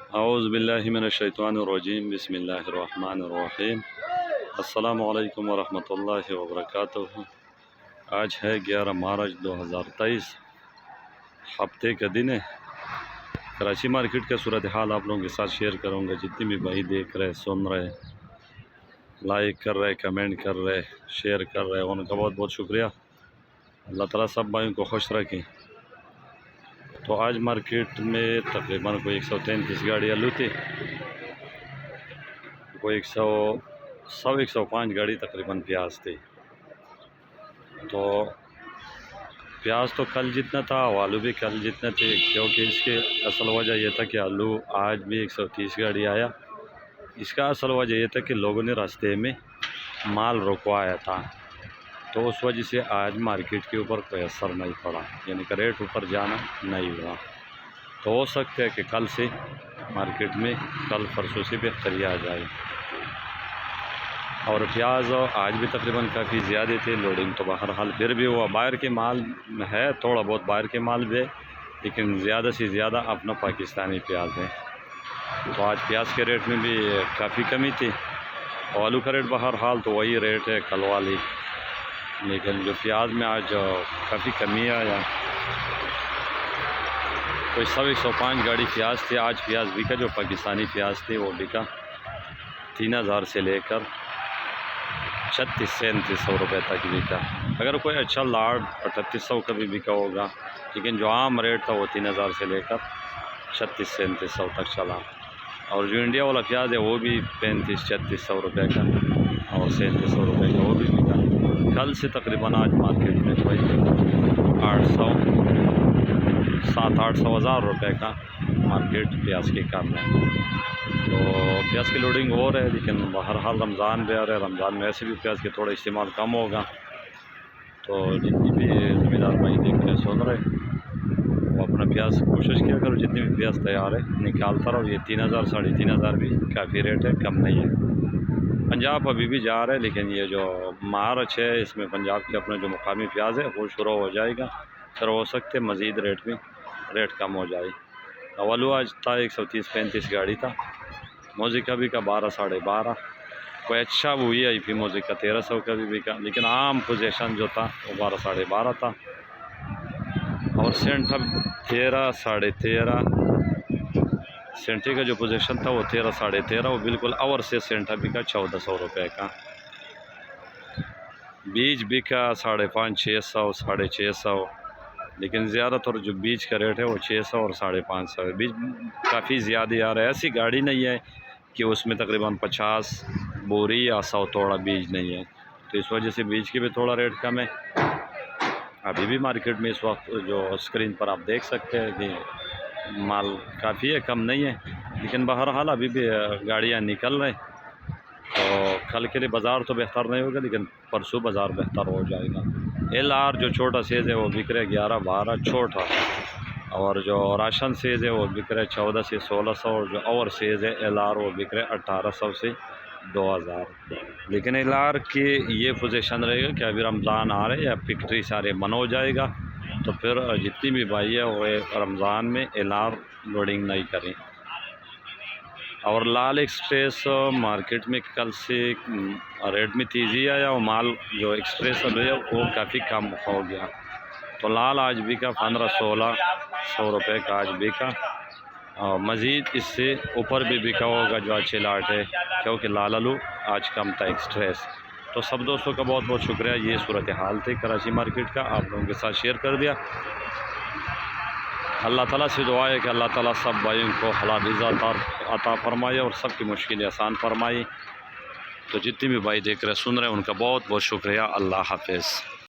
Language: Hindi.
औज़ुबिल्लाहिमिनश्शैतानिर्रजीम बिस्मिल्लाहिर्रहमानिर्रहीम। अस्सलामु अलैकुम वरहमतुल्लाहि वबरकातुहू। आज है 11 मार्च 2023, हफ्ते का दिन है। कराची मार्केट का सूरत हाल आप लोगों के साथ शेयर करूँगा। जितने भी भाई देख रहे, सुन रहे, लाइक कर रहे, कमेंट कर रहे, शेयर कर रहे, उनका बहुत बहुत शुक्रिया। अल्लाह ताला सब भाइयों को खुश रखें। तो आज मार्केट में तकरीबन कोई 133 गाड़ी आलू थी, कोई 105 गाड़ी तकरीबन प्याज थी। तो प्याज तो कल जितना था, आलू भी कल जितने थे, क्योंकि इसके असल वजह यह था कि आलू आज भी 130 गाड़ी आया। इसका असल वजह यह था कि लोगों ने रास्ते में माल रुकवाया था, तो उस वजह से आज मार्केट के ऊपर कोई असर नहीं पड़ा, यानी कि रेट ऊपर जाना नहीं हुआ। तो हो सकता है कि कल से मार्केट में कल परसों से बेहतरी आ जाए। और प्याज आज भी तकरीबन काफ़ी ज़्यादा थे, लोडिंग तो बहरहाल फिर भी हुआ। बाहर के माल है, थोड़ा बहुत बाहर के माल भी है, लेकिन ज़्यादा से ज़्यादा अपना पाकिस्तानी प्याज है। तो आज प्याज के रेट में भी काफ़ी कमी थी। आलू का रेट बहरहाल तो वही रेट है कल वाली, लेकिन जो प्याज में आज काफ़ी कमी आया। कोई 105 गाड़ी प्याज थी। आज प्याज बिका, जो पाकिस्तानी प्याज थे वो बिका 3000 से लेकर 3600-3700 रुपये तक बिका। अगर कोई अच्छा लाट 3800 का भी बिका होगा, लेकिन जो आम रेट था वो 3000 से लेकर 3600-3700 तक चला। और जो इंडिया वाला प्याज है वो भी 3500-3600 रुपये का और 3700 रुपये का वो भी बिका। कल से तकरीबन आज मार्केट में कोई 700-800 हज़ार रुपये का मार्केट प्याज के कम है। तो प्याज की लोडिंग हो रहा है, लेकिन बहरहाल रमज़ान भी आ रहा है। रमज़ान में ऐसे भी प्याज के थोड़ा इस्तेमाल कम होगा। तो जितनी भी ज़मींदार भाई देख रहे, सुन रहे, वो अपना प्याज कोशिश किया करो, जितनी भी प्याज तैयार है निकालता रहो। ये 3000 3500 भी काफ़ी रेट है, कम नहीं है। पंजाब अभी भी जा रहा है, लेकिन ये जो मार्च है इसमें पंजाब के अपना जो मुकामी प्याज है वो शुरू हो जाएगा। फिर हो सकते मज़ीद रेट कम हो जाए। आलू आज था 130-135 गाड़ी था। मोज़ी का भी का 12-12.5, कोई अच्छा हुई आई पी मोज़ी का 1300 का भी बिका, लेकिन आम पोजीशन जो था वो 12-12.5 था। और सेंटा 13-13.5, सेंटे का जो पोजीशन था वो 13-13.5, वो बिल्कुल आवर से सेंटा बिका 1400 रुपये का। बीज बिका 550-600, 650, लेकिन ज़्यादातर जो बीज का रेट है वो 600 और 550 है। बीज काफ़ी ज़्यादा आ रहा है। ऐसी गाड़ी नहीं है कि उसमें तकरीबन 50 बोरी या 100 तोड़ा बीज नहीं है, तो इस वजह से बीज की भी थोड़ा रेट कम है। अभी भी मार्केट में इस वक्त जो स्क्रीन पर आप देख सकते हैं कि माल काफ़ी है, कम नहीं है, लेकिन बहरहाल अभी भी गाड़ियाँ निकल रहे। तो कल के लिए बाज़ार तो बेहतर नहीं होगा, लेकिन परसों बाज़ार बेहतर हो जाएगा। LR जो छोटा सेज़ है वो बिक रहा है 11-12 छोटा, और जो राशन सेज़ है वो बिक रहा है 14 से 1600, और जो ओवर सेज़ है LR वो बिक रहा है 1800 से 2000। लेकिन LR की ये पोजीशन रहेगा कि अभी रमज़ान आ रहे हैं या फैक्ट्री सारे बंद हो जाएगा, तो फिर जितनी भी भाई है वो रमज़ान में LR लोडिंग नहीं करें। और लाल एक्सप्रेस मार्केट में कल से रेट में तेज़ी आया, और माल जो एक्सप्रेस है वो काफ़ी कम हो गया। तो लाल आज बिका 1500-1600 रुपये का आज बिका, और मज़ीद इससे ऊपर भी बिका होगा जो अच्छे लाट है, क्योंकि लाल आलू आज कम था एक्सप्रेस। तो सब दोस्तों का बहुत बहुत शुक्रिया। ये सूरत हाल थी कराची मार्केट का, आप लोगों के साथ शेयर कर दिया। अल्लाह ताला से दुआ है कि अल्लाह ताला सब भाइयों को हलाल रिज़्क़ अता फ़रमाए और सबकी मुश्किलें आसान फरमाए। तो जितने भी भाई देख रहे, सुन रहे हैं, उनका बहुत बहुत शुक्रिया। अल्लाह हाफ़िज़।